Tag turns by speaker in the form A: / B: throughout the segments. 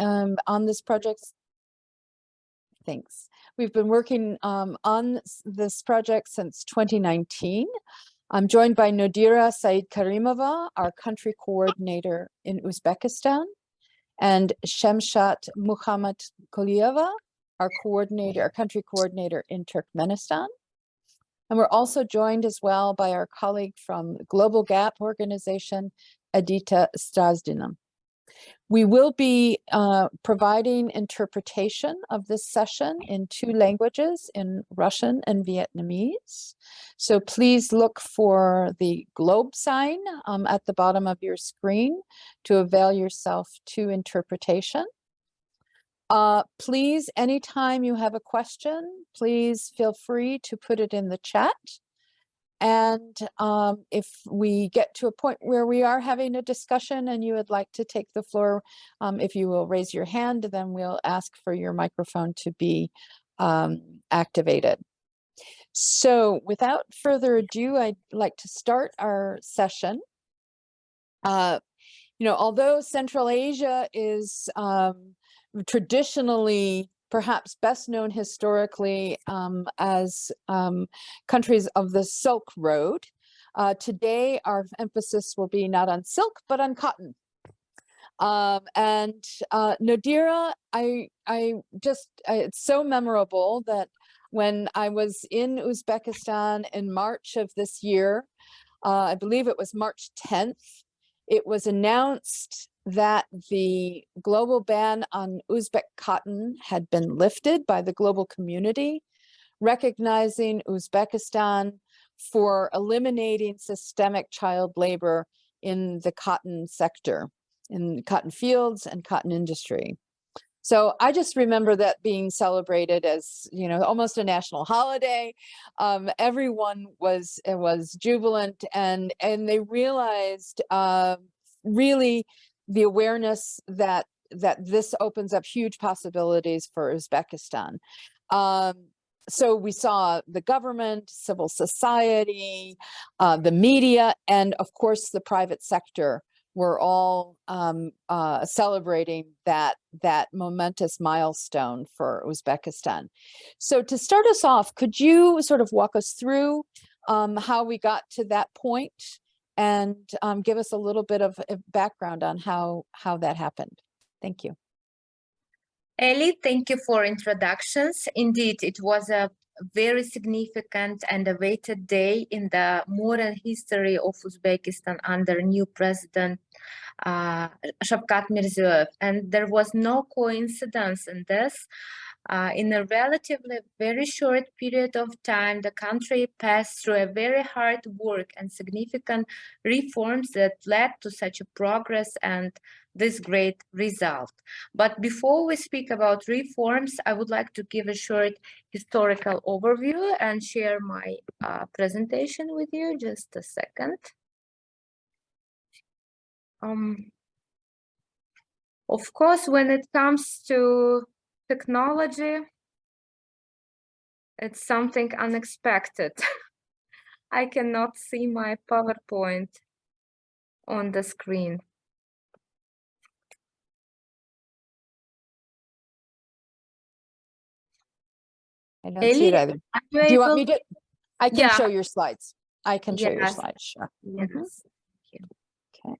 A: on this project? Thanks. We've been working on this project since 2019. I'm joined by Nodira Said Karimova, our country coordinator in Uzbekistan, and Shemshat Muhammad Koliyeva, our country coordinator in Turkmenistan. And we're also joined as well by our colleague from Global Gap organization, Adita Strazdina. We will be providing interpretation of this session in 2 languages, in Russian and Vietnamese. So please look for the globe sign at the bottom of your screen to avail yourself to interpretation. Please, anytime you have a question, please feel free to put it in the chat. And if we get to a point where we are having a discussion and you would like to take the floor, if you will raise your hand, then we'll ask for your microphone to be activated. So without further ado, I'd like to start our session. Although Central Asia is traditionally perhaps best known historically as countries of the Silk Road, today our emphasis will be not on silk, but on cotton. Nodira, it's so memorable that when I was in Uzbekistan in March of this year, I believe it was March 10th, it was announced that the global ban on Uzbek cotton had been lifted by the global community, recognizing Uzbekistan for eliminating systemic child labor in the cotton sector, in cotton fields and cotton industry. So I just remember that being celebrated as, almost a national holiday. Everyone was jubilant, and they realized really the awareness that this opens up huge possibilities for Uzbekistan. So we saw the government, civil society, the media, and of course the private sector were all celebrating that momentous milestone for Uzbekistan. So to start us off, could you sort of walk us through how we got to that point, and give us a little bit of a background on how that happened? Thank you.
B: Ellie, thank you for introductions. Indeed, it was a very significant and awaited day in the modern history of Uzbekistan under new president Shavkat Mirziyoyev. And there was no coincidence in this. In a relatively very short period of time, the country passed through a very hard work and significant reforms that led to such a progress and this great result. But before we speak about reforms, I would like to give a short historical overview and share my presentation with you. Just a second. Of course, when it comes to technology, it's something unexpected. I cannot see my PowerPoint on the screen.
A: I don't see it either. Do you want me to? I can show your slides. I can show your slides, sure.
B: Yes.
A: Okay.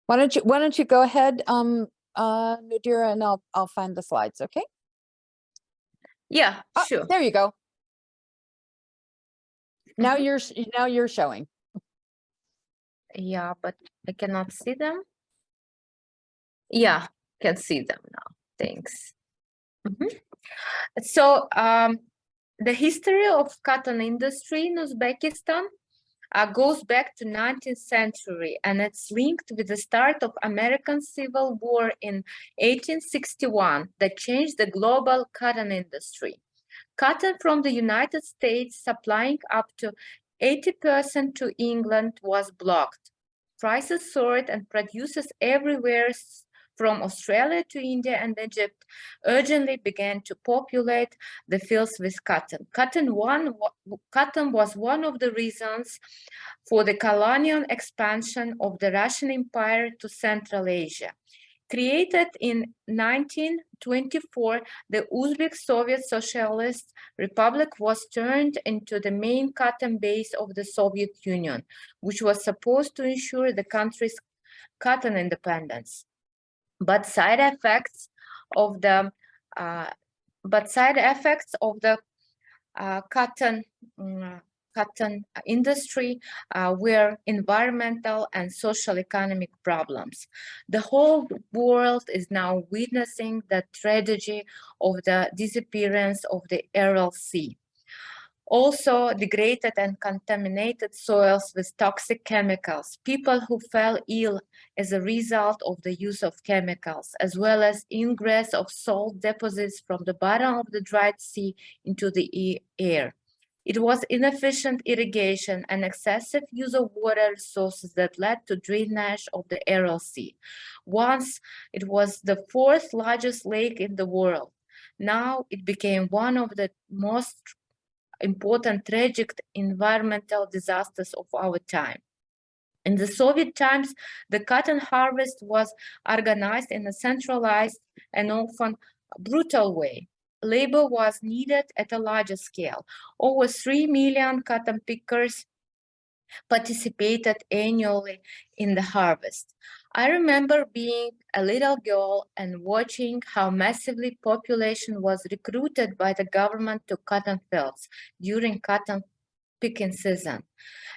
A: Why don't you go ahead, Nodira, and I'll find the slides, okay?
B: Yeah, sure.
A: There you go. Now you're showing.
B: Yeah, but I cannot see them. Yeah, can see them now. Thanks. So the history of cotton industry in Uzbekistan goes back to 19th century, and it's linked with the start of American Civil War in 1861 that changed the global cotton industry. Cotton from the United States supplying up to 80% to England was blocked. Prices soared and producers everywhere from Australia to India and Egypt urgently began to populate the fields with cotton. Cotton was one of the reasons for the colonial expansion of the Russian Empire to Central Asia. Created in 1924, the Uzbek Soviet Socialist Republic was turned into the main cotton base of the Soviet Union, which was supposed to ensure the country's cotton independence. But side effects of the cotton industry were environmental and social economic problems. The whole world is now witnessing the tragedy of the disappearance of the Aral Sea. Also, degraded and contaminated soils with toxic chemicals, people who fell ill as a result of the use of chemicals, as well as ingress of salt deposits from the bottom of the dried sea into the air. It was inefficient irrigation and excessive use of water resources that led to drainage of the Aral Sea. Once it was the fourth largest lake in the world. Now it became one of the most important tragic environmental disasters of our time. In the Soviet times, the cotton harvest was organized in a centralized and often brutal way. Labor was needed at a larger scale. Over 3 million cotton pickers participated annually in the harvest. I remember being a little girl and watching how massively population was recruited by the government to cotton fields during cotton picking season.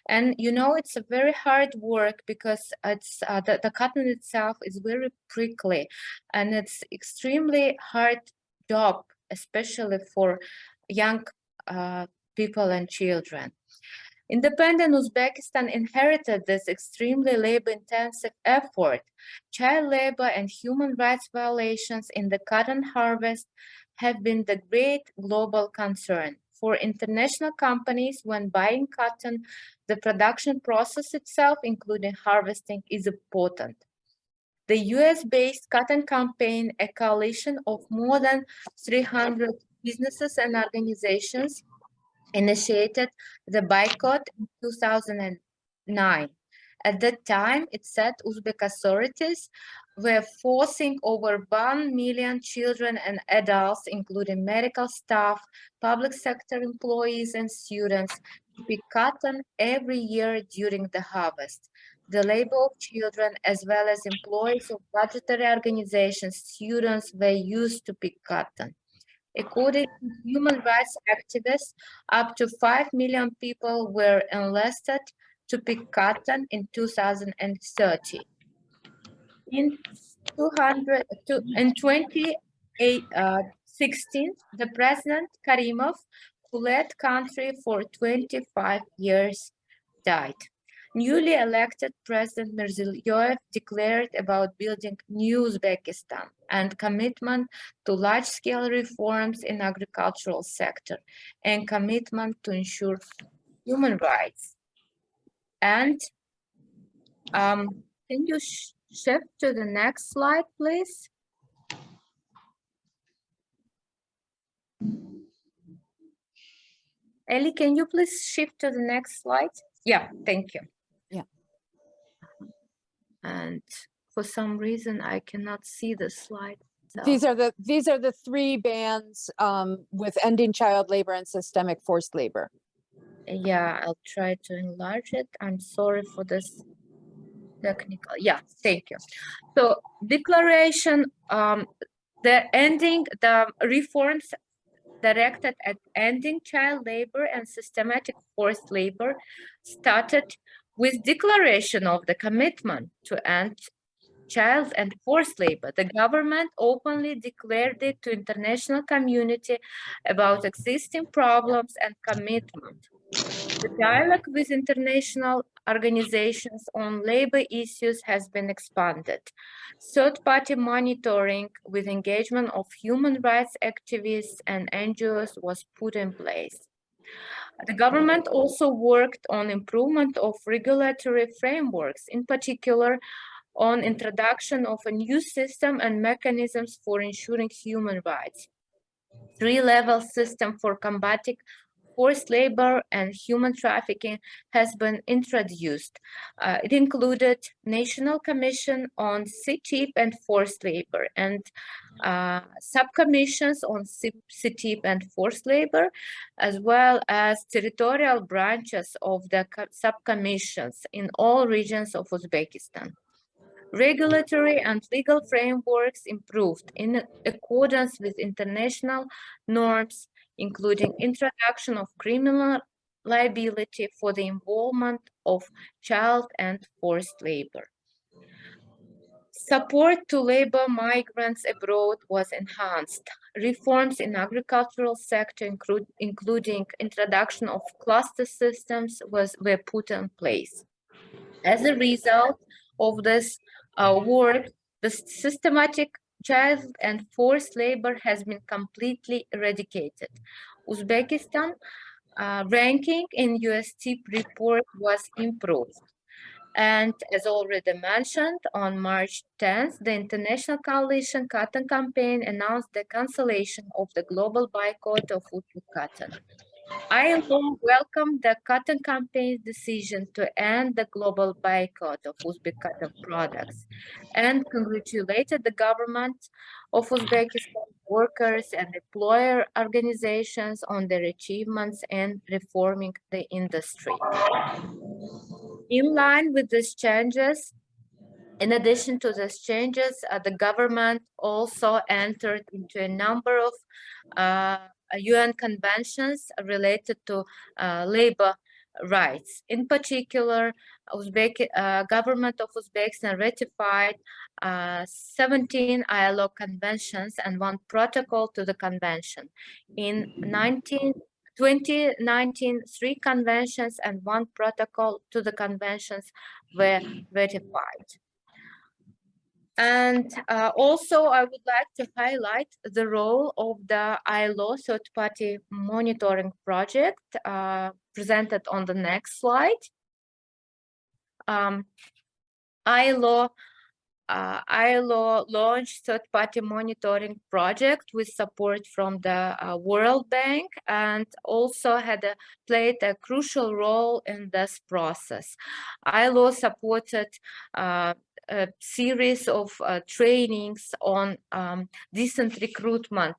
B: And you know, it's a very hard work because it's the cotton itself is very prickly and it's extremely hard job, especially for young people and children. Independent Uzbekistan inherited this extremely labor-intensive effort. Child labor and human rights violations in the cotton harvest have been the great global concern. For international companies, when buying cotton, the production process itself, including harvesting, is important. The US-based Cotton Campaign, a coalition of more than 300 businesses and organizations, initiated the boycott in 2009. At that time, it said Uzbek authorities were forcing over 1 million children and adults, including medical staff, public sector employees, and students, to pick cotton every year during the harvest. The labor of children, as well as employees of budgetary organizations, students, were used to pick cotton. According to human rights activists, up to 5 million people were enlisted to pick cotton in 2030. In 2016, the President Karimov, who led country for 25 years, died. Newly elected President Mirziyoyev declared about building new Uzbekistan and commitment to large-scale reforms in agricultural sector and commitment to ensure human rights. And can you shift to the next slide, please? Ellie, can you please shift to the next slide? Yeah, thank you.
A: Yeah.
B: And for some reason, I cannot see the slide. So.
A: These are the three bans with ending child labor and systemic forced labor.
B: Yeah, I'll try to enlarge it. I'm sorry for this technical. Yeah, thank you. So declaration, the reforms directed at ending child labor and systematic forced labor started with declaration of the commitment to end child and forced labor. The government openly declared it to international community about existing problems and commitment. The dialogue with international organizations on labor issues has been expanded. Third-party monitoring with engagement of human rights activists and NGOs was put in place. The government also worked on improvement of regulatory frameworks, in particular on introduction of a new system and mechanisms for ensuring human rights. Three-level system for combating forced labor and human trafficking has been introduced. It included National Commission on CTIP and Forced Labor and subcommissions on CTIP and forced labor, as well as territorial branches of the subcommissions in all regions of Uzbekistan. Regulatory and legal frameworks improved in accordance with international norms, including introduction of criminal liability for the involvement of child and forced labor. Support to labor migrants abroad was enhanced. Reforms in agricultural sector, including introduction of cluster systems, were put in place. As a result of this work, the systematic child and forced labor has been completely eradicated. Uzbekistan ranking in USTIP report was improved. And as already mentioned, on March 10th, the International Coalition Cotton Campaign announced the cancellation of the global boycott of Uzbek cotton. ILO welcomed the Cotton Campaign's decision to end the global boycott of Uzbek cotton products and congratulated the government of Uzbekistan, workers and employer organizations on their achievements in reforming the industry. In line with these changes, in addition to these changes, the government also entered into a number of UN conventions related to labor rights. In particular, government of Uzbekistan ratified 17 ILO conventions and 1 protocol to the convention. In 2019, 3 conventions and 1 protocol to the conventions were ratified. And also, I would like to highlight the role of the ILO third-party monitoring project presented on the next slide. ILO launched third-party monitoring project with support from the World Bank and also played a crucial role in this process. ILO supported a series of trainings on decent recruitment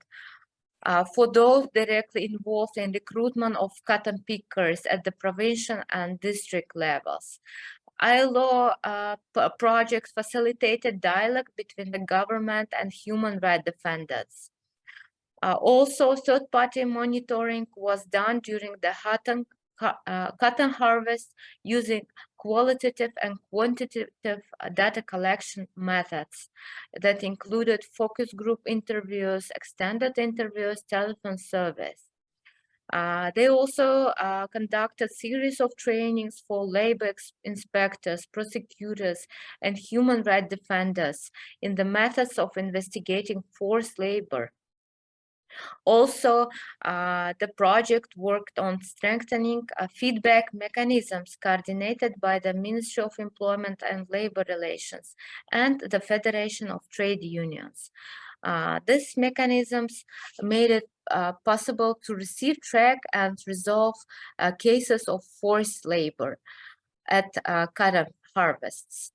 B: for those directly involved in recruitment of cotton pickers at the provincial and district levels. ILO projects facilitated dialogue between the government and human rights defenders. Also, third-party monitoring was done during the cotton harvest using qualitative and quantitative data collection methods that included focus group interviews, extended interviews, telephone surveys. They also conducted series of trainings for labor inspectors, prosecutors, and human rights defenders in the methods of investigating forced labor. Also, the project worked on strengthening feedback mechanisms coordinated by the Ministry of Employment and Labor Relations and the Federation of Trade Unions. These mechanisms made it possible to receive, track, and resolve cases of forced labor at cotton harvests.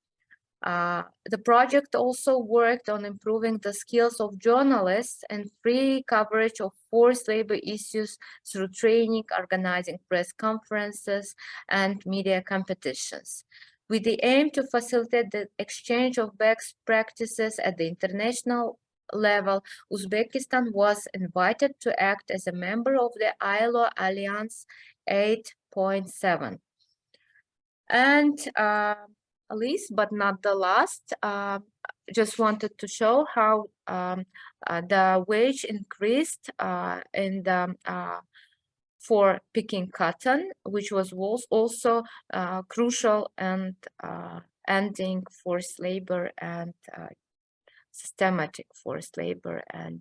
B: The project also worked on improving the skills of journalists and free coverage of forced labor issues through training, organizing press conferences, and media competitions. With the aim to facilitate the exchange of best practices at the international level, Uzbekistan was invited to act as a member of the ILO Alliance 8.7. And least but not the last, just wanted to show how the wage increased in the for picking cotton, which was also crucial and ending forced labor and systematic forced labor and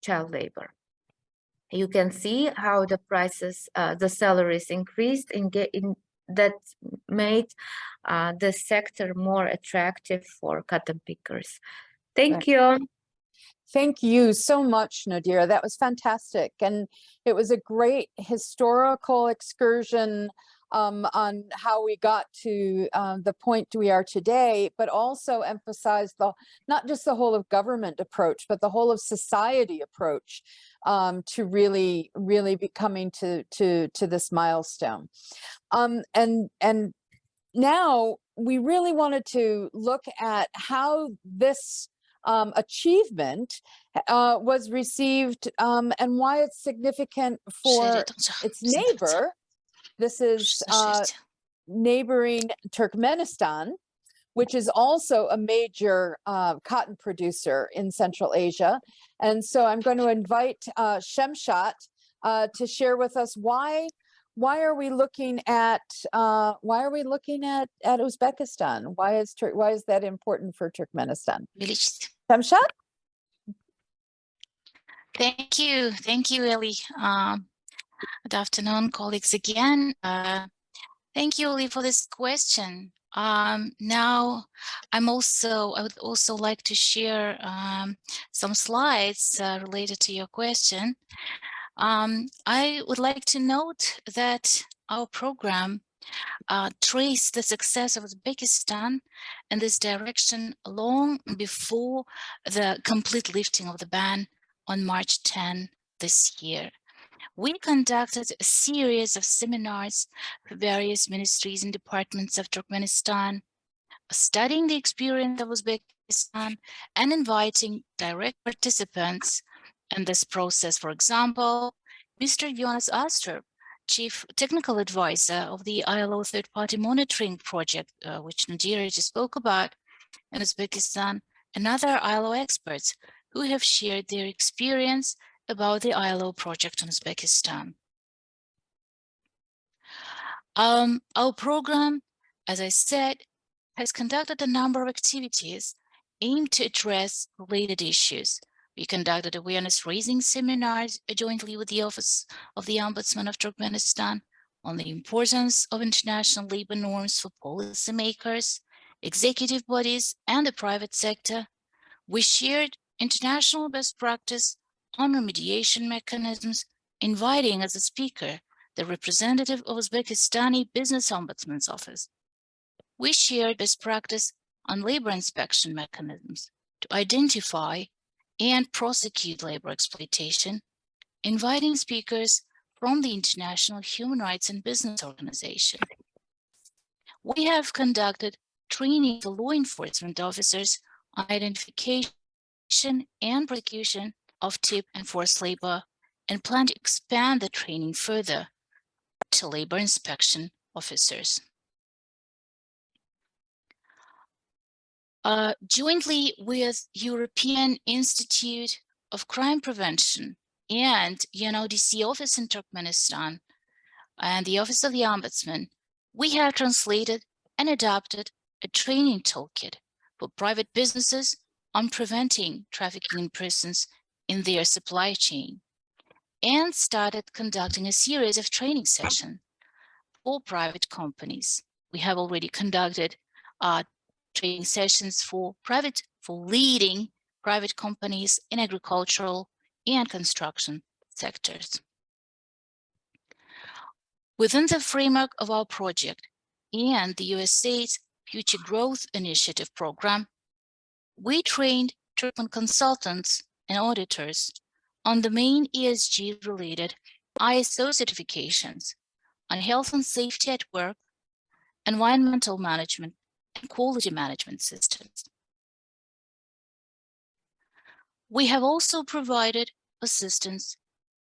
B: child labor. You can see how the prices, the salaries increased in that made the sector more attractive for cotton pickers. Thank you.
A: Thank you so much, Nadira. That was fantastic. And it was a great historical excursion on how we got to the point we are today, but also emphasized not just the whole of government approach, but the whole of society approach to really be coming to this milestone. And now we really wanted to look at how this achievement was received and why it's significant for its neighbor. This is neighboring Turkmenistan, which is also a major cotton producer in Central Asia. And so I'm going to invite Shemshat to share with us why are we looking at Uzbekistan? Why is that important for Turkmenistan? Shemshat?
C: Thank you, Ellie. Good afternoon, colleagues again. Thank you, Ellie, for this question. Now, I would also like to share some slides related to your question. I would like to note that our program traced the success of Uzbekistan in this direction long before the complete lifting of the ban on March 10 this year. We conducted a series of seminars for various ministries and departments of Turkmenistan, studying the experience of Uzbekistan and inviting direct participants in this process. For example, Mr. Jonas Astrup, Chief Technical Advisor of the ILO Third-Party Monitoring Project, which Nadira just spoke about in Uzbekistan, and other ILO experts who have shared their experience about the ILO project in Uzbekistan. Our program, as I said, has conducted a number of activities aimed to address related issues. We conducted awareness-raising seminars jointly with the Office of the Ombudsman of Turkmenistan on the importance of international labor norms for policymakers, executive bodies, and the private sector. We shared international best practice on remediation mechanisms, inviting as a speaker the representative of Uzbekistani Business Ombudsman's Office. We shared best practice on labor inspection mechanisms to identify and prosecute labor exploitation, inviting speakers from the International Human Rights and Business Organization. We have conducted training for law enforcement officers on identification and prosecution of tip and forced labor, and plan to expand the training further to labor inspection officers. Jointly with European Institute of Crime Prevention and UNODC office in Turkmenistan and the Office of the Ombudsman, we have translated and adopted a training toolkit for private businesses on preventing trafficking in persons in their supply chain, and started conducting a series of training sessions for private companies. We have already conducted training sessions for leading private companies in agricultural and construction sectors. Within the framework of our project and the USAID's Future Growth Initiative program, we trained Turkmen consultants and auditors on the main ESG-related ISO certifications on health and safety at work, environmental management, and quality management systems. We have also provided assistance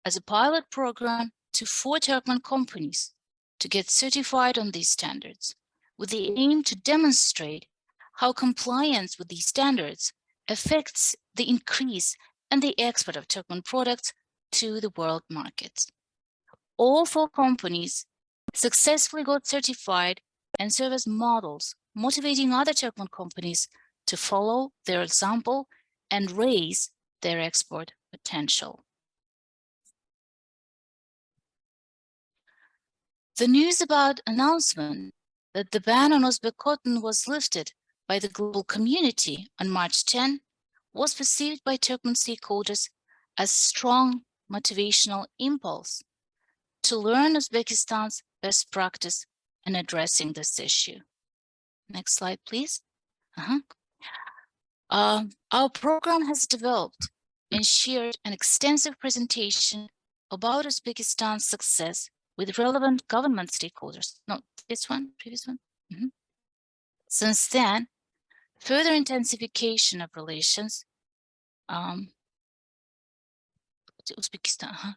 C: as a pilot program to 4 Turkmen companies to get certified on these standards, with the aim to demonstrate how compliance with these standards affects the increase and the export of Turkmen products to the world markets. All 4 companies successfully got certified and serve as models, motivating other Turkmen companies to follow their example and raise their export potential. The news about announcement that the ban on Uzbek cotton was lifted by the global community on March 10 was perceived by Turkmen stakeholders as strong motivational impulse to learn Uzbekistan's best practice in addressing this issue. Next slide, please. Our program has developed and shared an extensive presentation about Uzbekistan's success with relevant government stakeholders. No, this one, previous one. Since then, further intensification of relations, Uzbekistan,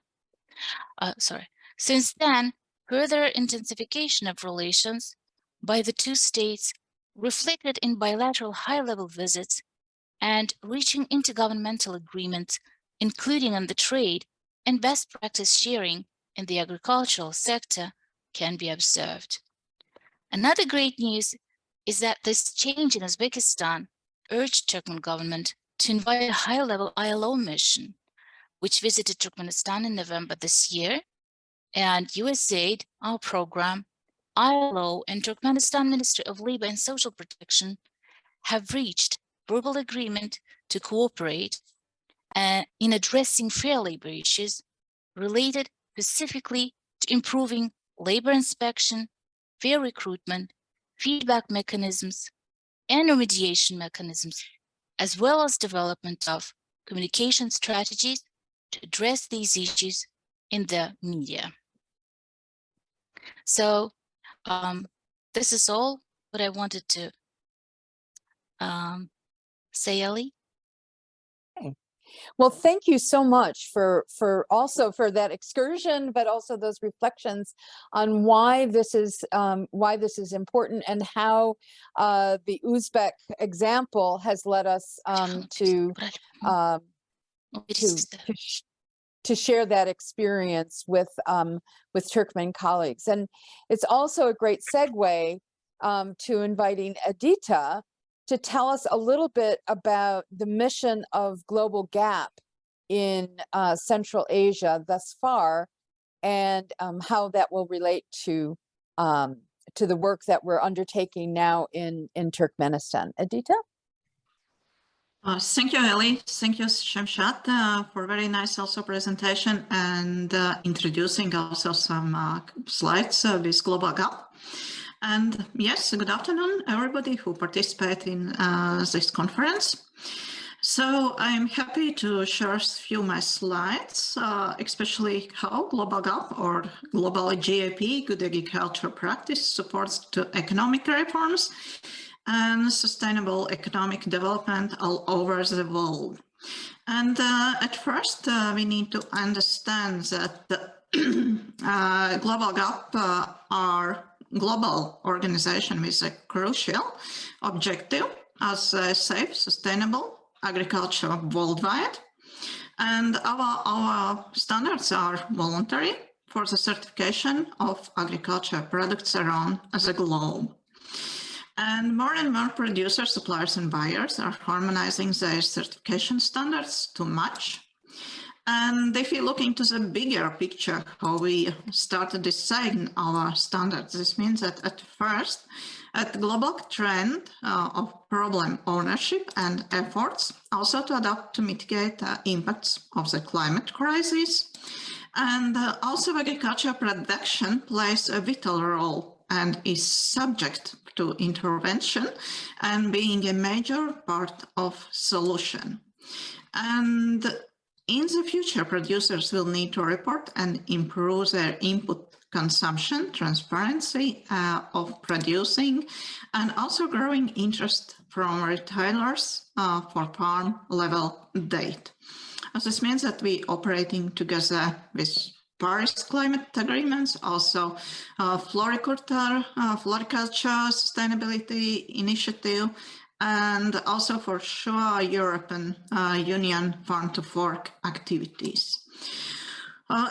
C: Since then, further intensification of relations by the two states reflected in bilateral high-level visits and reaching intergovernmental agreements, including on the trade and best practice sharing in the agricultural sector, can be observed. Another great news is that this change in Uzbekistan urged Turkmen government to invite a high-level ILO mission, which visited Turkmenistan in November this year, and USAID, our program, ILO, and Turkmenistan Ministry of Labor and Social Protection have reached verbal agreement to cooperate in addressing fair labor issues related specifically to improving labor inspection, fair recruitment, feedback mechanisms, and remediation mechanisms, as well as development of communication strategies to address these issues in the media. So this is all what I wanted to say, Ellie.
A: Okay. Well, thank you so much for that excursion, but also those reflections on why this is important and how the Uzbek example has led us to share that experience with Turkmen colleagues. And it's also a great segue to inviting Edita to tell us a little bit about the mission of Global Gap in Central Asia thus far, and how that will relate to the work that we're undertaking now in Turkmenistan. Edita?
D: Thank you, Ellie. Thank you, Shamshat, for very nice also presentation and introducing also some slides with Global Gap. And yes, good afternoon, everybody who participate in this conference. So I'm happy to share a few of my slides, especially how Global Gap or Global GAP, Good Agriculture Practice, supports to economic reforms and sustainable economic development all over the world. And at first, we need to understand that the Global Gap are global organization with a crucial objective as a safe, sustainable agriculture worldwide. And our standards are voluntary for the certification of agriculture products around the globe. And more producers, suppliers, and buyers are harmonizing their certification standards to match. And if you look into the bigger picture, how we started designing our standards, this means that at first, at the global trend of problem ownership and efforts, also to adapt to mitigate the impacts of the climate crisis. And also agriculture production plays a vital role and is subject to intervention and being a major part of solution. And in the future, producers will need to report and improve their input consumption, transparency of producing, and also growing interest from retailers for farm level data. This means that we operating together with Paris climate agreements, also floriculture, sustainability initiative, and also for sure European Union farm-to-fork activities.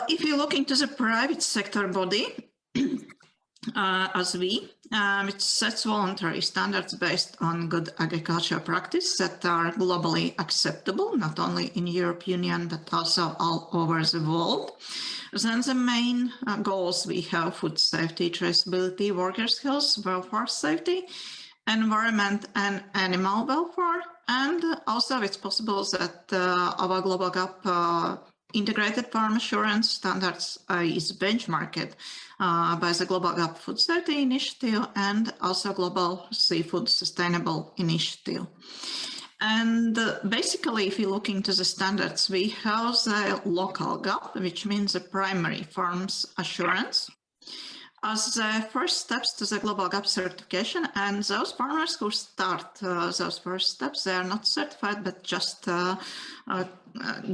D: If you look into the private sector body, which sets voluntary standards based on good agriculture practice that are globally acceptable, not only in European Union, but also all over the world. Then the main goals we have: food safety, traceability, workers' health, welfare safety, environment and animal welfare. And also it's possible that our global gap integrated farm assurance standards is benchmarked by the Global Gap Food Safety Initiative and also Global Seafood Sustainable Initiative. And basically, if you look into the standards, we have the local gap, which means the primary farms assurance, as the first steps to the global gap certification. And those farmers who start those first steps, they are not certified, but just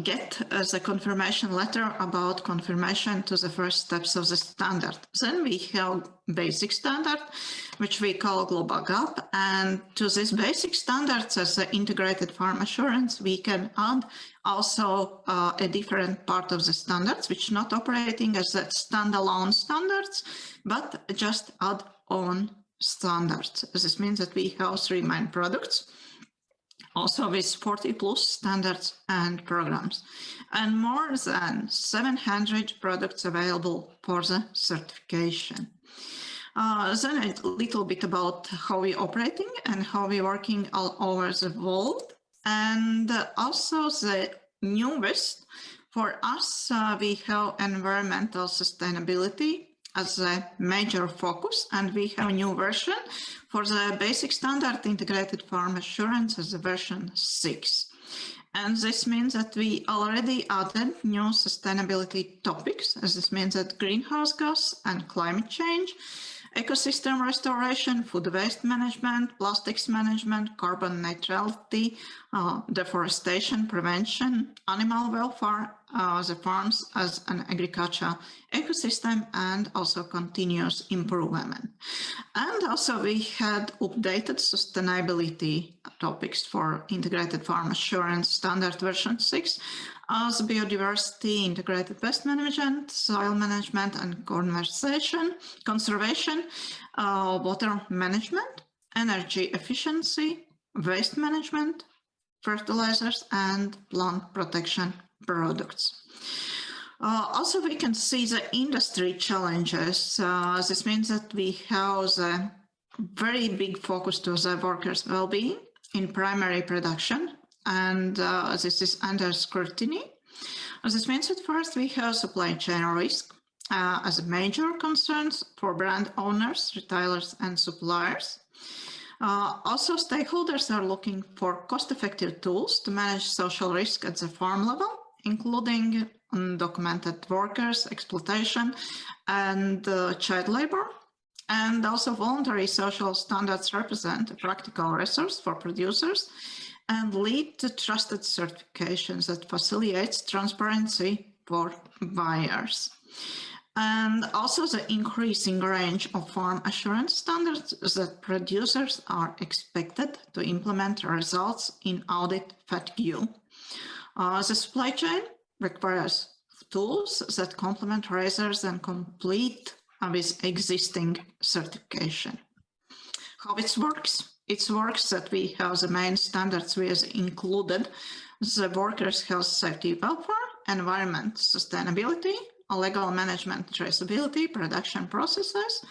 D: get the confirmation letter about confirmation to the first steps of the standard. Then we have basic standard, which we call global gap. And to this basic standards as the integrated farm assurance, we can add also a different part of the standards, which not operating as a standalone standards, but just add-on standards. This means that we have 3 main products, also with 40 plus standards and programs, and more than 700 products available for the certification. Then a little bit about how we're operating and how we're working all over the world. And also the newest for us, we have environmental sustainability as a major focus, and we have a new version for the basic standard integrated farm assurance as a version 6. And this means that we already added new sustainability topics, as this means that greenhouse gas and climate change, ecosystem restoration, food waste management, plastics management, carbon neutrality, deforestation prevention, animal welfare, the farms as an agriculture ecosystem, and also continuous improvement. And also we had updated sustainability topics for integrated farm assurance standard version 6 as biodiversity, integrated pest management, soil management and conservation, water management, energy efficiency, waste management, fertilizers and plant protection products. Also, we can see the industry challenges. This means that we have a very big focus to the workers' well-being in primary production, and this is under scrutiny. This means that first we have supply chain risk as a major concern for brand owners, retailers, and suppliers. Also, stakeholders are looking for cost-effective tools to manage social risk at the farm level, including undocumented workers, exploitation, and child labor. And also voluntary social standards represent a practical resource for producers and lead to trusted certifications that facilitates transparency for buyers. And also the increasing range of farm assurance standards that producers are expected to implement results in audit fatigue. The supply chain requires tools that complement razors and complete with existing certification. How it works? It works that we have the main standards with included the workers' health, safety, welfare, environment, sustainability, legal management, traceability, production processes,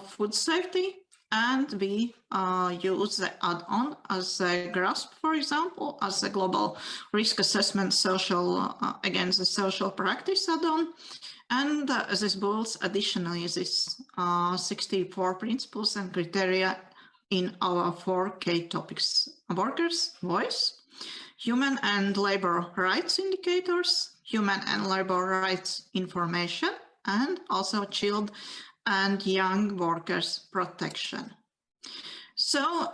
D: food safety, and we use the add-on as a GRASP, for example, as a global risk assessment social against the social practice add-on. And this builds additionally this 64 principles and criteria in our 4 key topics: workers' voice, human and labor rights indicators, human and labor rights information, and also child and young workers protection. So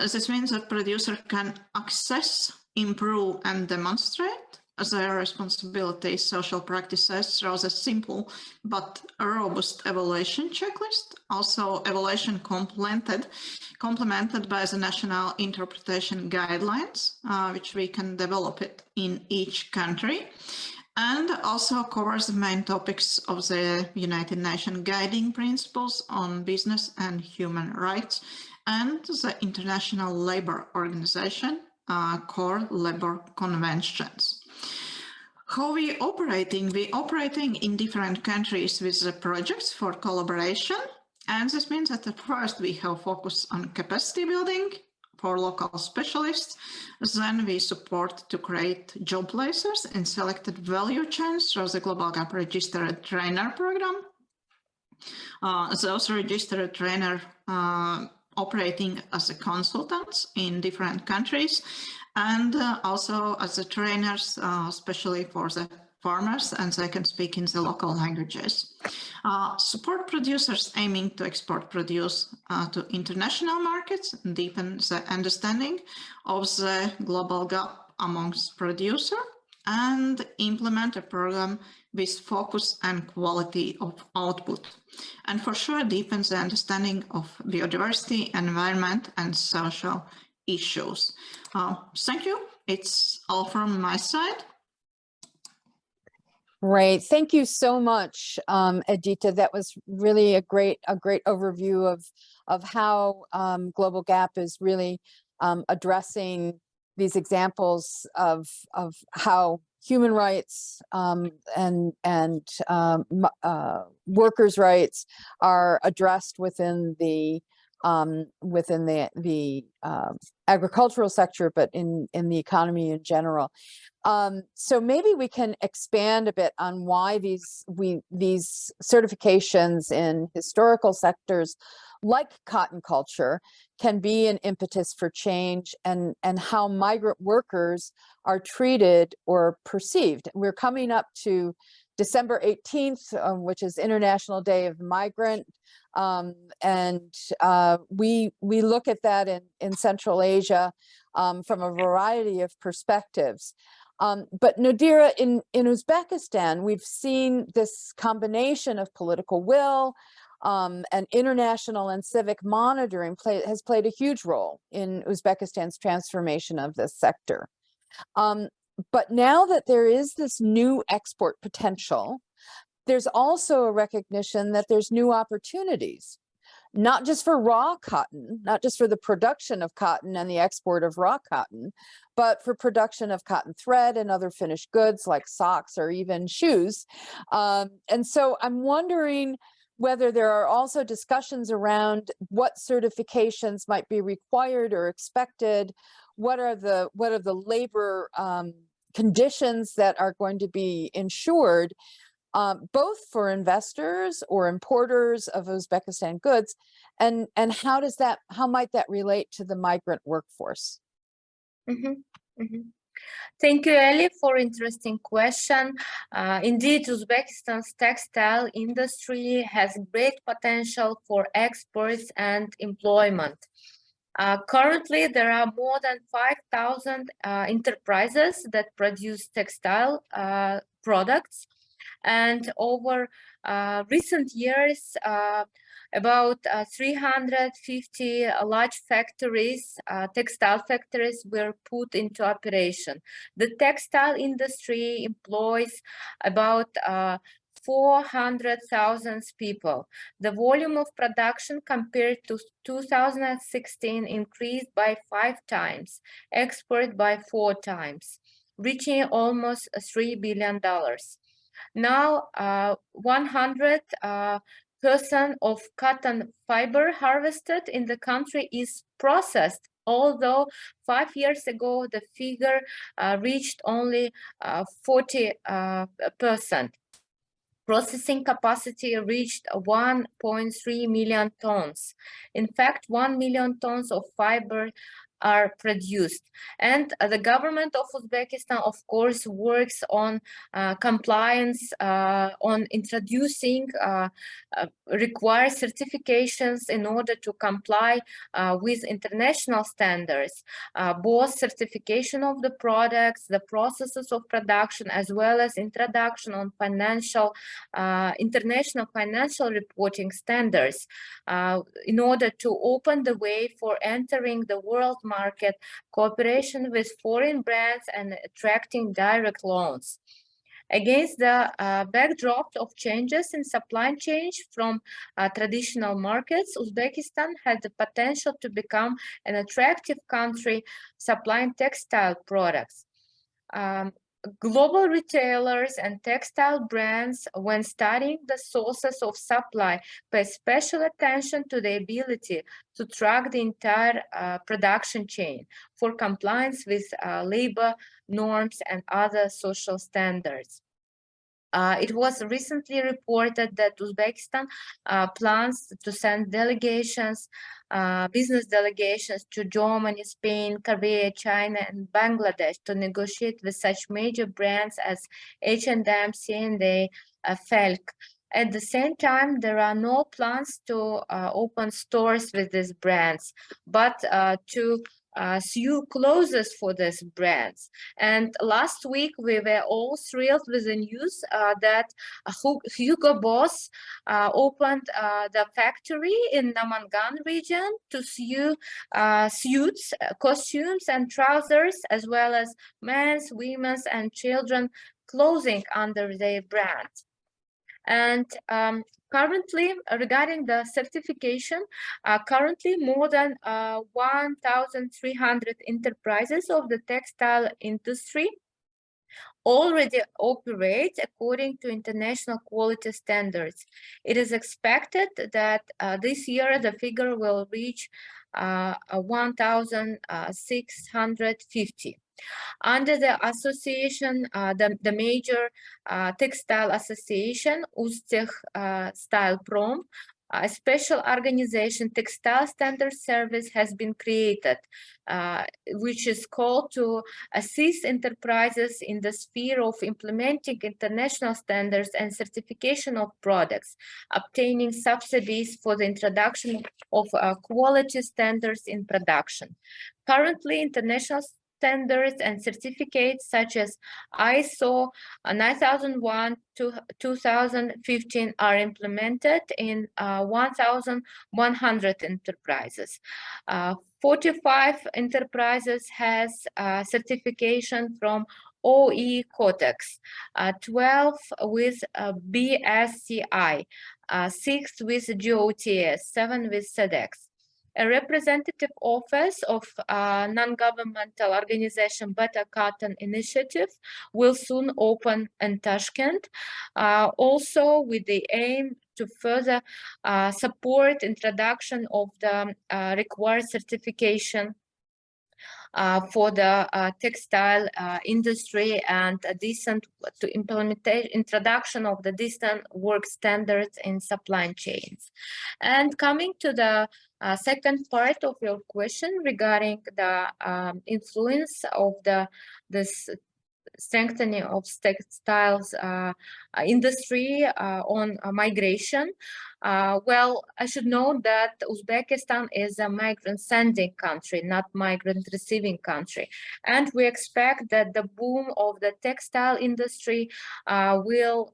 D: this means that producer can access, improve, and demonstrate their responsibilities, social practices through a simple but robust evaluation checklist. Also, evaluation complemented by the national interpretation guidelines, which we can develop it in each country, and also covers the main topics of the United Nations guiding principles on business and human rights and the International Labour Organization core labor conventions. How we operating? We operating in different countries with the projects for collaboration. And this means that at first we have focus on capacity building for local specialists. Then we support to create job places in selected value chains through the Global Gap Registered Trainer Program. Those registered trainer operating as a consultants in different countries, and also as the trainers, especially for the farmers, and they can speak in the local languages. Support producers aiming to export produce to international markets, and deepen the understanding of the global gap amongst producers, and implement a program with focus and quality of output. And for sure, deepens the understanding of biodiversity, environment, and social issues. Thank you. It's all from my side.
A: Right. Thank you so much, Edita. That was really a great overview of how Global Gap is really addressing these examples of how human rights and workers' rights are addressed within the agricultural sector, but in the economy in general. So maybe we can expand a bit on why these certifications in historical sectors like cotton culture can be an impetus for change, and how migrant workers are treated or perceived. We're coming up to December 18th, which is International Day of the Migrant. And we look at that in Central Asia from a variety of perspectives. But Nadira, in Uzbekistan, we've seen this combination of political will and international and civic monitoring has played a huge role in Uzbekistan's transformation of this sector. But now that there is this new export potential, there's also a recognition that there's new opportunities, not just for raw cotton, not just for the production of cotton and the export of raw cotton, but for production of cotton thread and other finished goods like socks or even shoes. And so I'm wondering whether there are also discussions around what certifications might be required or expected. What are the labor conditions that are going to be ensured, both for investors or importers of Uzbekistan goods, and how might that relate to the migrant workforce?
B: Thank you, Ellie, for interesting question. Indeed, Uzbekistan's textile industry has great potential for exports and employment. Currently, there are more than 5,000 enterprises that produce textile products, and over recent years, about 350 large factories, textile factories, were put into operation. The textile industry employs about 400,000 people. The volume of production compared to 2016 increased by 5 times, export by 4 times, reaching almost $3 billion. Now, 100% of cotton fiber harvested in the country is processed, although 5 years ago the figure reached only 40%. Processing capacity reached 1.3 million tons. In fact, 1 million tons of fiber are produced. And the government of Uzbekistan, of course, works on compliance, on introducing required certifications in order to comply with international standards, both certification of the products, the processes of production, as well as introduction on financial, international financial reporting standards, in order to open the way for entering the world market, cooperation with foreign brands, and attracting direct loans. Against the backdrop of changes in supply chain from traditional markets, Uzbekistan has the potential to become an attractive country supplying textile products. global retailers and textile brands, when studying the sources of supply, pay special attention to the ability to track the entire production chain for compliance with labor norms and other social standards. It was recently reported that Uzbekistan plans to send delegations, business delegations to Germany, Spain, Korea, China, and Bangladesh to negotiate with such major brands as H&M, C&A, Felk. At the same time, there are no plans to open stores with these brands, but to sew clothes for these brands. And last week, we were all thrilled with the news that Hugo Boss opened the factory in Namangan region to sew suits, costumes, and trousers, as well as men's, women's, and children clothing under their brand. And currently, regarding the certification, currently more than 1,300 enterprises of the textile industry already operate according to international quality standards. It is expected that this year the figure will reach 1,650. Under the association, the major textile association, Uzbekistan, a special organization, Textile Standard Service, has been created, which is called to assist enterprises in the sphere of implementing international standards and certification of products, obtaining subsidies for the introduction of quality standards in production. Currently, international standards and certificates such as ISO 9001 to 2015 are implemented in 1,100 enterprises. 45 enterprises has certification from OE Codex, 12 with BSCI, 6 with GOTS, 7 with SEDEX. A representative office of non-governmental organization Better Cotton Initiative will soon open in Tashkent, also with the aim to further support introduction of the required certification for the textile industry and a decent introduction of the decent work standards in supply chains. And coming to the second part of your question regarding the influence of this strengthening of textiles industry on migration. Well, I should note that Uzbekistan is a migrant sending country, not migrant receiving country. And we expect that the boom of the textile industry will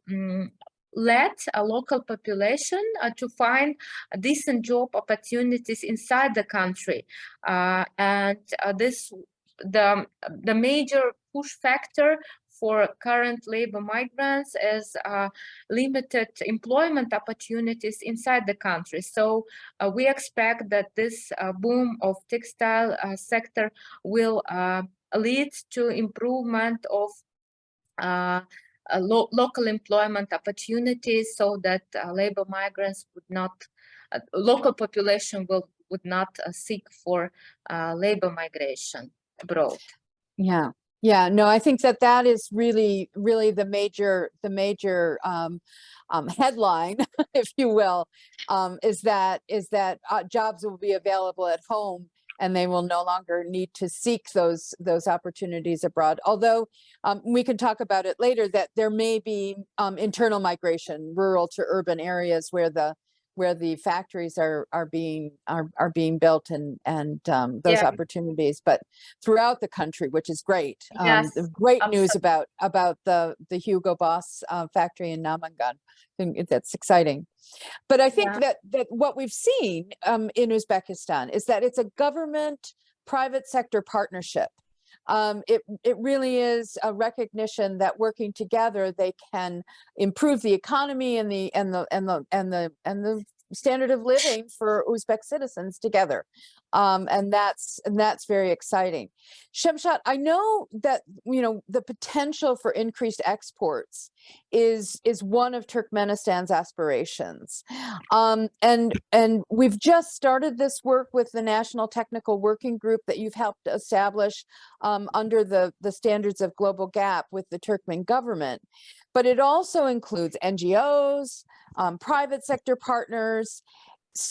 B: let a local population to find decent job opportunities inside the country. And the major push factor for current labor migrants is limited employment opportunities inside the country. So we expect that this boom of textile sector will lead to improvement of local employment opportunities, so that labor migrants would not, local population would not seek for labor migration abroad.
A: Yeah. Yeah, no, I think that is really the major headline, if you will, is that jobs will be available at home, and they will no longer need to seek those opportunities abroad. Although we can talk about it later, that there may be internal migration, rural to urban areas where the factories are being built and those opportunities, but throughout the country, which is great.
B: Yes,
A: great
B: absolutely.
A: News about the Hugo Boss factory in Namangan. That's exciting. But I think that what we've seen in Uzbekistan is that it's a government-private sector partnership. It really is a recognition that working together, they can improve the economy and the standard of living for Uzbek citizens together. And that's very exciting. Shamshat, I know that, you know, the potential for increased exports is one of Turkmenistan's aspirations. And we've just started this work with the National Technical Working Group that you've helped establish under the standards of Global Gap with the Turkmen government. But it also includes NGOs, private sector partners,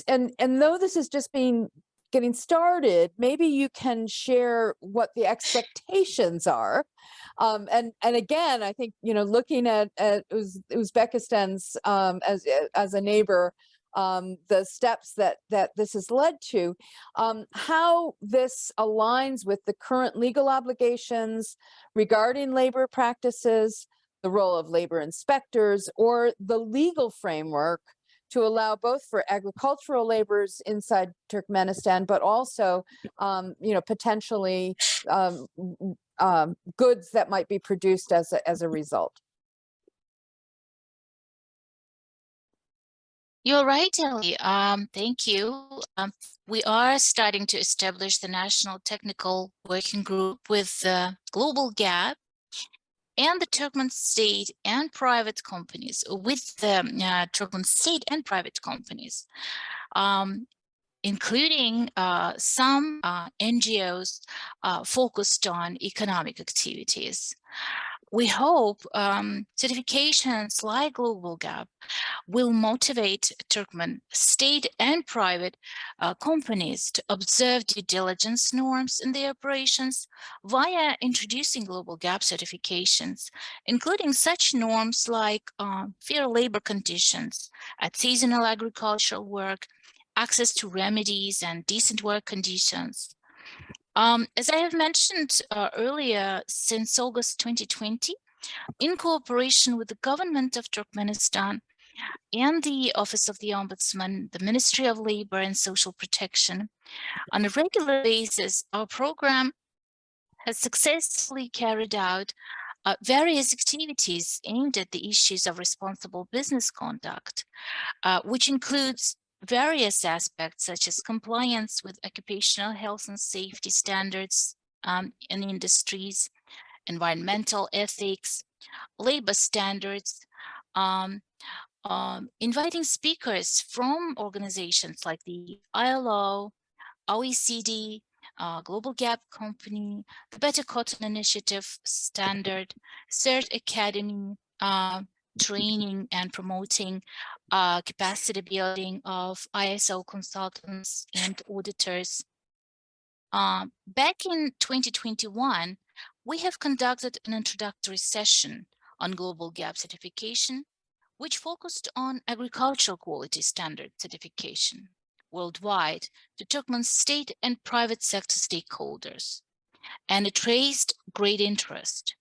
A: and though this is just getting started, maybe you can share what the expectations are. And again, I think, you know, looking at Uzbekistan's as a neighbor, the steps that this has led to, how this aligns with the current legal obligations regarding labor practices, the role of labor inspectors, or the legal framework to allow both for agricultural laborers inside Turkmenistan, but also, you know, potentially goods that might be produced as a result.
C: You're right, Ellie. Thank you. We are starting to establish the National Technical Working Group with Global Gap and the Turkmen state and private companies, with the Turkmen state and private companies, including some NGOs focused on economic activities. We hope certifications like Global Gap will motivate Turkmen state and private companies to observe due diligence norms in their operations via introducing Global Gap certifications, including such norms like fair labor conditions at seasonal agricultural work, access to remedies, and decent work conditions. As I have mentioned earlier, since August 2020, in cooperation with the government of Turkmenistan and the Office of the Ombudsman, the Ministry of Labor and Social Protection, on a regular basis, our program has successfully carried out various activities aimed at the issues of responsible business conduct, which includes various aspects such as compliance with occupational health and safety standards in industries, environmental ethics, labor standards, inviting speakers from organizations like the ILO, OECD, Global Gap Company, the Better Cotton Initiative Standard, CERT Academy, training and promoting capacity building of ISO consultants and auditors. Back in 2021, we have conducted an introductory session on Global Gap certification, which focused on agricultural quality standard certification worldwide to Turkmen state and private sector stakeholders, and it raised great interest.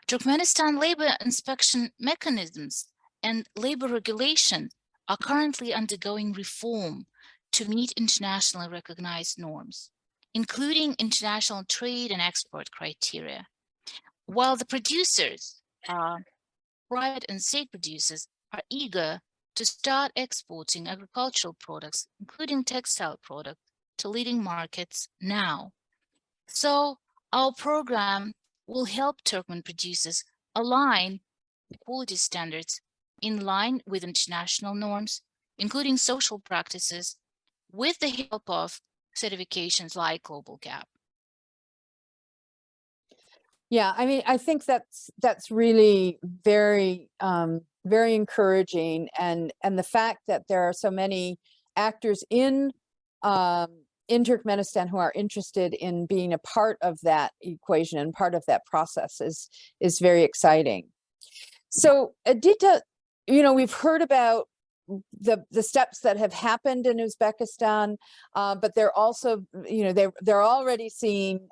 C: Turkmenistan labor inspection mechanisms and labor regulations are currently undergoing reform to meet internationally recognized norms, including international trade and export criteria. While the producers, private and state producers, are eager to start exporting agricultural products, including textile products, to leading markets now. So our program will help Turkmen producers align quality standards in line with international norms, including social practices, with the help of certifications like Global Gap.
A: Yeah, I mean, I think that's really very very encouraging, and the fact that there are so many actors in Turkmenistan who are interested in being a part of that equation and part of that process is very exciting. So, Adita, you know, we've heard about the steps that have happened in Uzbekistan, but they're also, you know, they're already seeing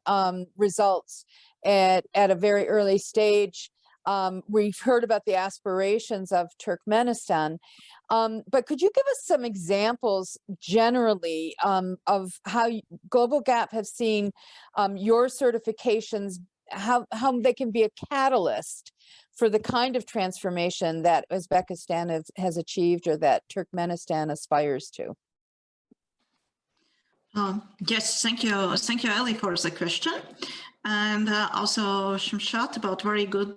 A: results at a very early stage. We've heard about the aspirations of Turkmenistan, but could you give us some examples generally of how Global Gap have seen your certifications, how they can be a catalyst for the kind of transformation that Uzbekistan has achieved or that Turkmenistan aspires to?
D: Yes, thank you, Ellie, for the question, and also Shamshat about very good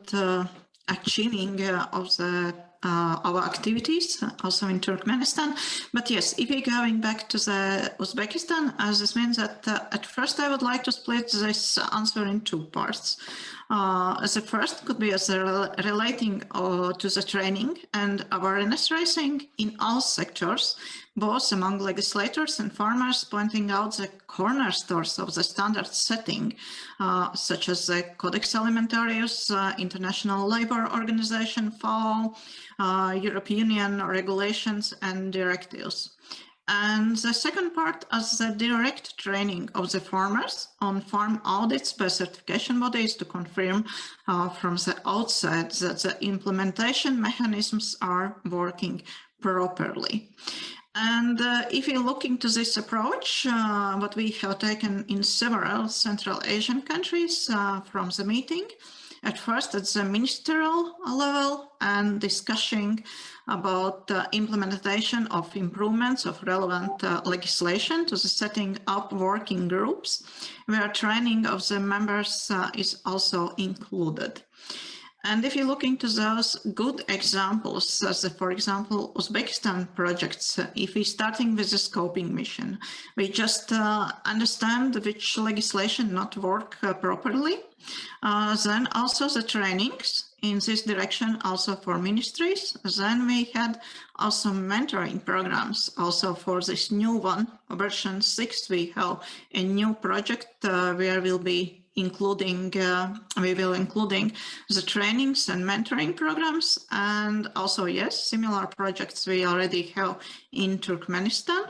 D: achieving of the our activities also in Turkmenistan. But yes, if we're going back to the Uzbekistan, as this means that at first I would like to split this answer in two parts. As the first could be as relating to the training and awareness raising in all sectors, both among legislators and farmers, pointing out the cornerstones of the standard setting, such as the Codex Alimentarius, International Labour Organization, FAO, European Union regulations and directives. And the second part is the direct training of the farmers on farm audits by certification bodies to confirm from the outside that the implementation mechanisms are working properly. And if you look into this approach, what we have taken in several Central Asian countries from the meeting, at first at the ministerial level and discussing about the implementation of improvements of relevant legislation to the setting up working groups, where training of the members is also included. And if you look into those good examples, as for example, Uzbekistan projects, if we're starting with the scoping mission, we just understand which legislation not work properly. Then also the trainings in this direction also for ministries. Then we had also mentoring programs also for this new one, version 6. We have a new project where we'll be including the trainings and mentoring programs, and also yes, similar projects we already have in Turkmenistan.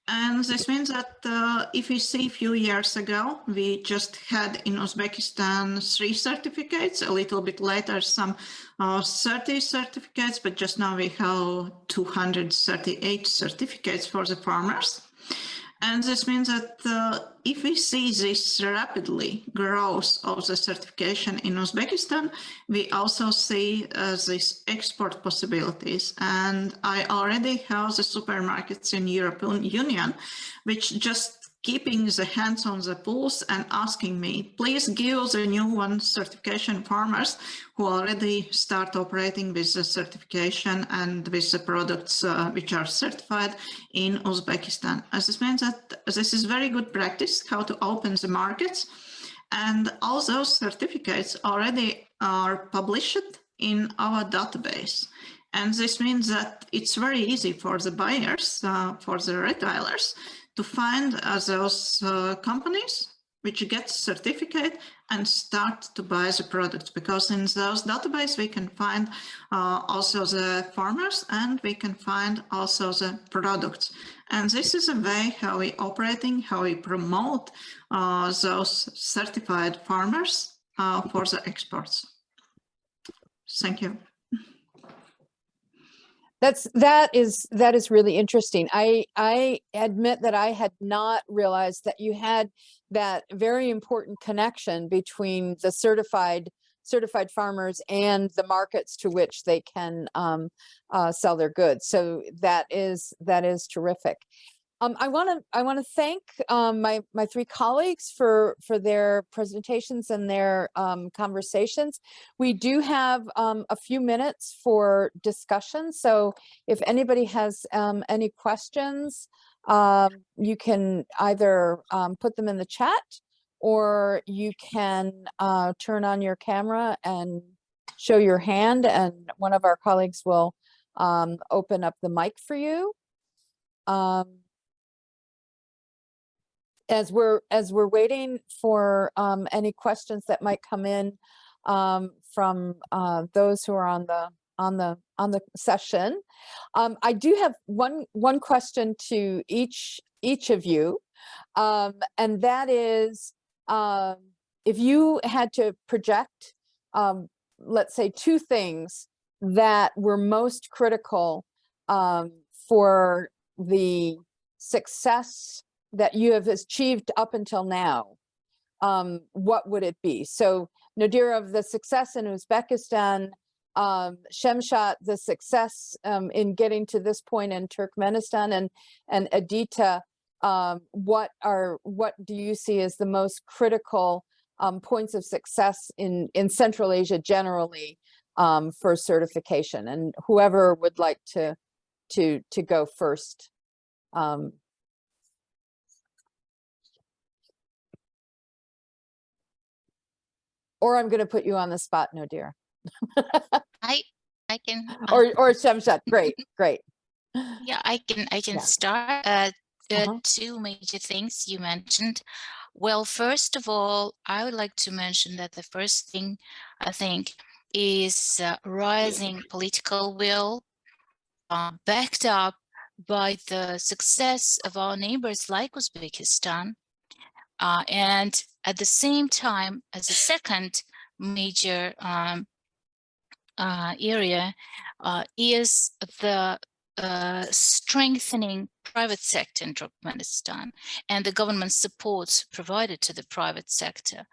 D: And this means that if we see a few years ago, we just had in Uzbekistan 3 certificates, a little bit later some 30 certificates, but just now we have 238 certificates for the farmers. And this means that if we see this rapidly growth of the certification in Uzbekistan, we also see these export possibilities. And I already have the supermarkets in European Union, which just keeping the hands on the pulse and asking me, please give the new one certification farmers who already start operating with the certification and with the products which are certified in Uzbekistan. As this means that this is very good practice, how to open the markets. And all those certificates already are published in our database. And this means that it's very easy for the buyers, for the retailers, to find those companies which get certificate and start to buy the products, because in those databases we can find also the farmers and we can find also the products. And this is a way how we operating, how we promote those certified farmers for the exports. Thank you.
A: That is really interesting. I admit that I had not realized that you had that very important connection between the certified farmers and the markets to which they can sell their goods. So that is terrific. I want to thank my 3 colleagues for their presentations and their conversations. We do have a few minutes for discussion, so if anybody has any questions, you can either put them in the chat, or you can turn on your camera and show your hand, and one of our colleagues will open up the mic for you. As we're waiting for any questions that might come in from those who are on the session, I do have one question to each of you, and that is, if you had to project, let's say, 2 things that were most critical for the success that you have achieved up until now, what would it be? So Nadira, of the success in Uzbekistan, Shemshat, the success in getting to this point in Turkmenistan, and Adita, what do you see as the most critical points of success in Central Asia generally for certification? And whoever would like to go first. Or I'm going to put you on the spot, Nadira.
C: I can
A: or Shemshat. Great.
C: yeah, I can
A: Yeah.
C: start. Two major things you mentioned. Well, first of all, I would like to mention that the first thing I think is rising political will, backed up by the success of our neighbors like Uzbekistan, and at the same time, as a second major area is the strengthening private sector in Turkmenistan and the government support provided to the private sector,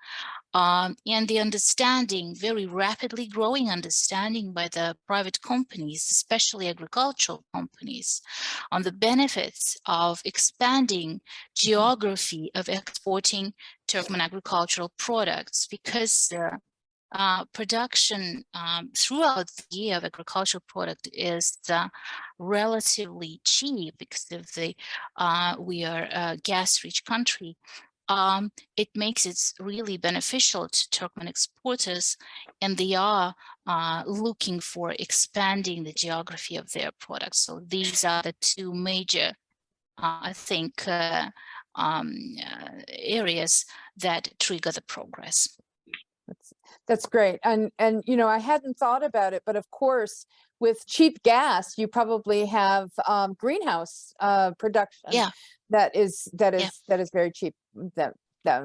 C: and the understanding, very rapidly growing understanding by the private companies, especially agricultural companies, on the benefits of expanding geography of exporting Turkmen agricultural products, because production throughout the year of agricultural product is relatively cheap because of the we are a gas-rich country. It makes it really beneficial to Turkmen exporters, and they are looking for expanding the geography of their products. So these are the two major, I think, areas that trigger the progress.
A: That's great. And you know, I hadn't thought about it, but of course, with cheap gas, you probably have greenhouse production.
C: Yeah.
A: That is very cheap. That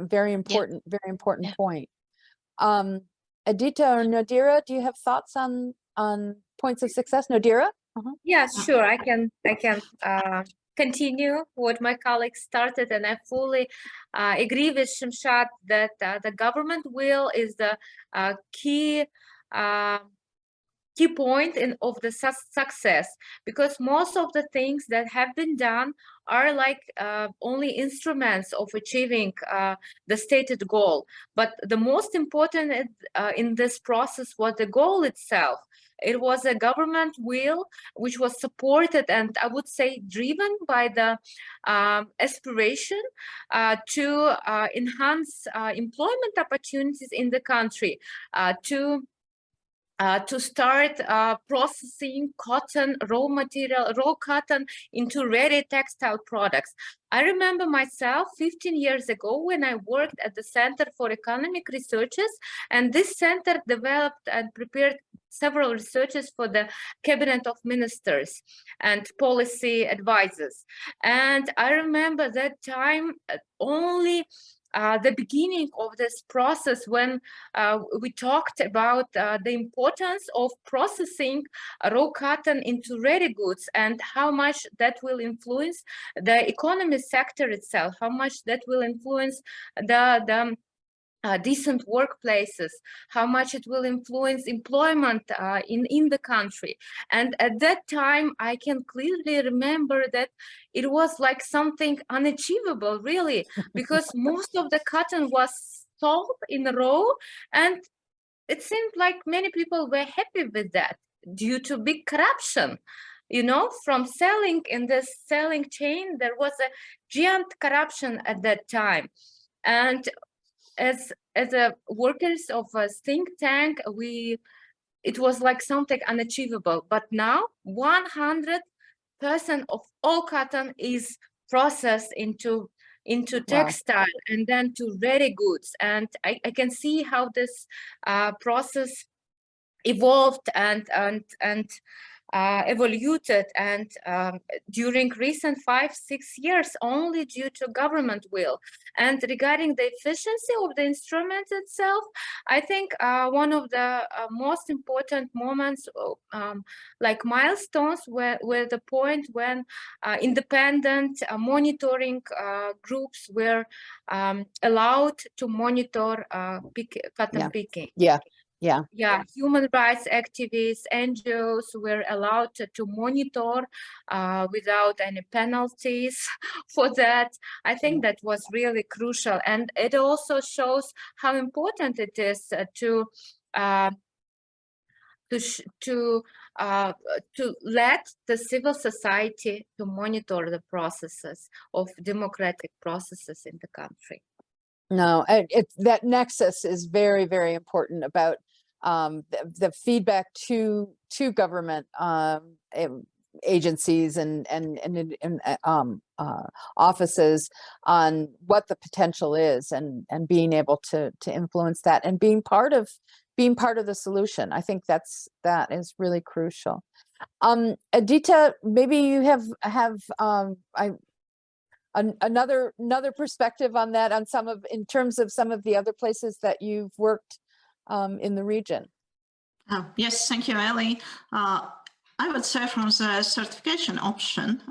A: very important, point. Adita or Nadira, do you have thoughts on points of success? Nadira?
B: Yeah, sure. I can continue what my colleagues started, and I fully agree with Shemshat that the government will is the key point of the success, because most of the things that have been done are like only instruments of achieving the stated goal. But the most important in this process was the goal itself. It was a government will which was supported and I would say driven by the aspiration to enhance employment opportunities in the country, to start processing cotton, raw cotton into ready textile products. I remember myself 15 years ago when I worked at the Center for Economic Researches, and this center developed and prepared several researches for the Cabinet of Ministers and policy advisors. And I remember that time only the beginning of this process when we talked about the importance of processing raw cotton into ready goods and how much that will influence the economy sector itself, how much that will influence the decent workplaces, how much it will influence employment in the country. And at that time, I can clearly remember that it was like something unachievable, really, because most of the cotton was sold in raw, and it seemed like many people were happy with that due to big corruption. You know, from selling in this selling chain, there was a giant corruption at that time. And as a workers of a think tank, it was like something unachievable. But now 100% of all cotton is processed into textile and then to ready goods. And I can see how this process evolved and evolved and during recent 5-6 years only due to government will. And regarding the efficiency of the instrument itself, I think one of the most important moments, like milestones, were the point when independent monitoring groups were allowed to monitor cotton picking.
A: Yeah.
B: Human rights activists, NGOs were allowed to monitor without any penalties for that. I think that was really crucial, and it also shows how important it is to let the civil society to monitor the processes of democratic processes in the country.
A: No, that nexus is very, very important about the feedback to government agencies and offices on what the potential is, and being able to influence that and being part of the solution. I think that is really crucial. Adita, maybe you have another perspective on that, in terms of some of the other places that you've worked in the region.
D: Yes, thank you, Ellie. I would say from the certification option,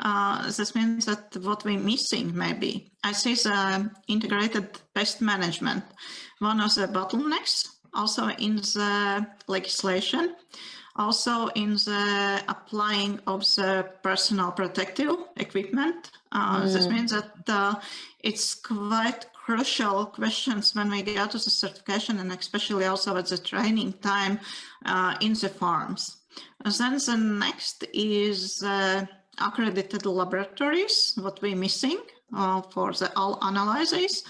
D: this means that what we're missing maybe, I see the integrated pest management, one of the bottlenecks, also in the legislation, also in the applying of the personal protective equipment. This means that it's quite crucial questions when we get to the certification, and especially also at the training time in the farms. And then the next is accredited laboratories, what we're missing for all analyses.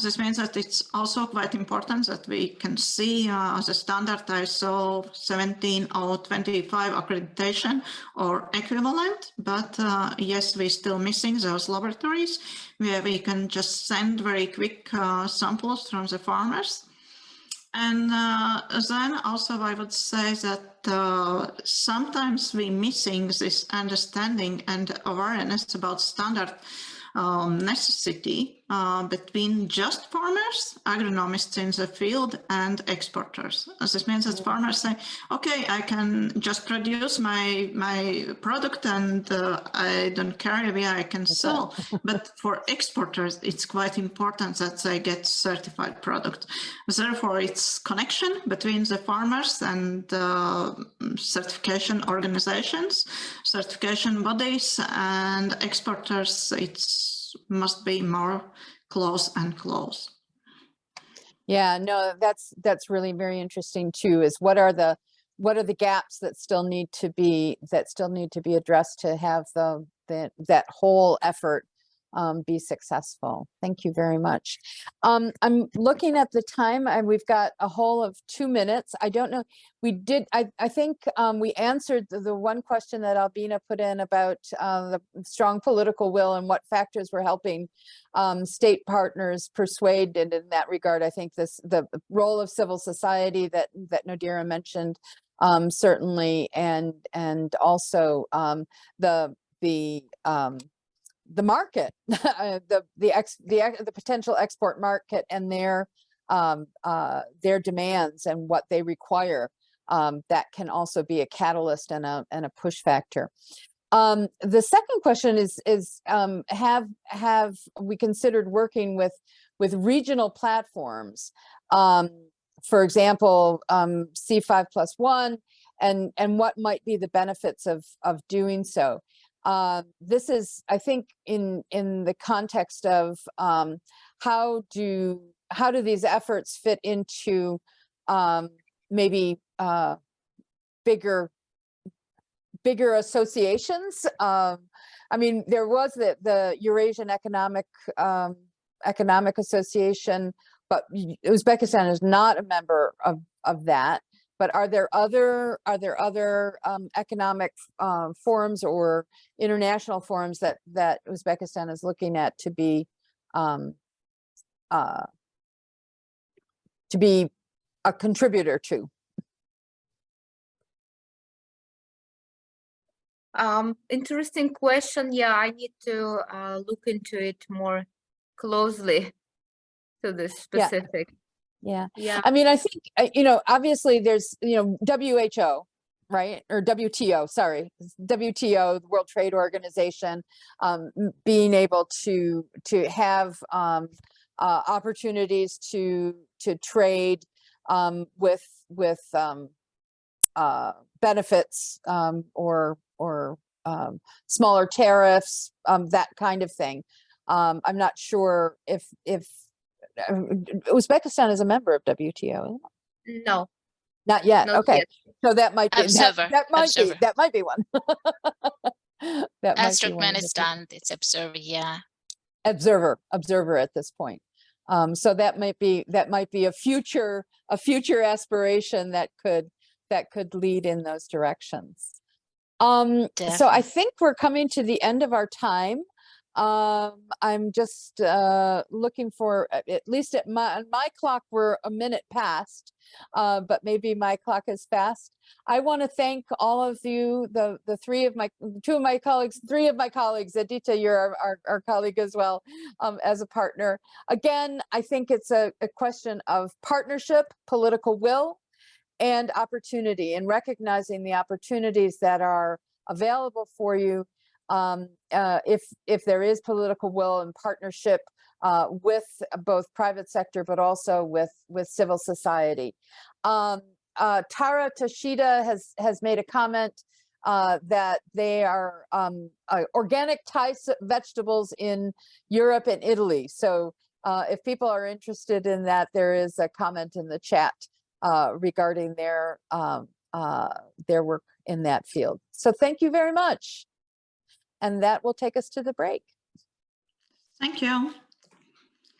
D: This means that it's also quite important that we can see the standard ISO 17025 accreditation or equivalent, but yes, we're still missing those laboratories where we can just send very quick samples from the farmers. And then also I would say that sometimes we're missing this understanding and awareness about standard necessity between just farmers, agronomists in the field, and exporters. This means that farmers say, okay, I can just produce my product and I don't care where I can sell. But for exporters, it's quite important that they get certified product. Therefore, it's connection between the farmers and certification organizations, certification bodies, and exporters. It's must be more close and close.
A: Yeah, no, that's really very interesting too, is what are the gaps that still need to be addressed to have that whole effort be successful. Thank you very much. I'm looking at the time, and we've got a whole of 2 minutes. I don't know, I think we answered the one question that Albina put in about the strong political will and what factors were helping state partners persuade, and in that regard, I think the role of civil society that Nadira mentioned, certainly, and also the market, the potential export market, and their demands and what they require, that can also be a catalyst and a push factor. The second question is have we considered working with regional platforms, for example, C5+1, and what might be the benefits of doing so? This is, I think, in the context of how do these efforts fit into maybe bigger associations. I mean, there was the Eurasian Economic Association, but Uzbekistan is not a member of that. But are there other economic forums or international forums that Uzbekistan is looking at to be a contributor to?
B: Interesting question. Yeah, I need to look into it more closely to this specific.
A: Yeah.
B: Yeah.
A: I mean, I think, you know, obviously there's, you know, WHO, right? Or WTO, sorry, WTO, the World Trade Organization, being able to have opportunities to trade with benefits or smaller tariffs, that kind of thing. I'm not sure if Uzbekistan is a member of WTO, isn't it?
B: No,
A: Not yet.
B: not
A: Okay,
B: yet.
A: so that might be
C: Observer,
A: that might
C: observer.
A: be one. That
C: As
A: might be one of the things.
C: Turkmenistan, it's observer, yeah.
A: observer at this point. So that might be a future aspiration that could lead in those directions. So I
C: Definitely.
A: think we're coming to the end of our time. I'm just looking for, at least at my clock, we're a minute past, but maybe my clock is fast. I want to thank all of you, the three of my colleagues, Edita, you're our colleague as well, as a partner. Again, I think it's a question of partnership, political will, and opportunity, and recognizing the opportunities that are available for you if there is political will and partnership with both private sector, but also with civil society. Tara Toshida has made a comment that they are organic Thai vegetables in Europe and Italy. So if people are interested in that, there is a comment in the chat regarding their work in that field. So thank you very much. And that will take us to the break.
D: Thank you.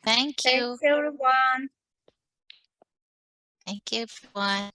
C: Thank you.
B: Thanks, everyone.
C: Thank you, everyone.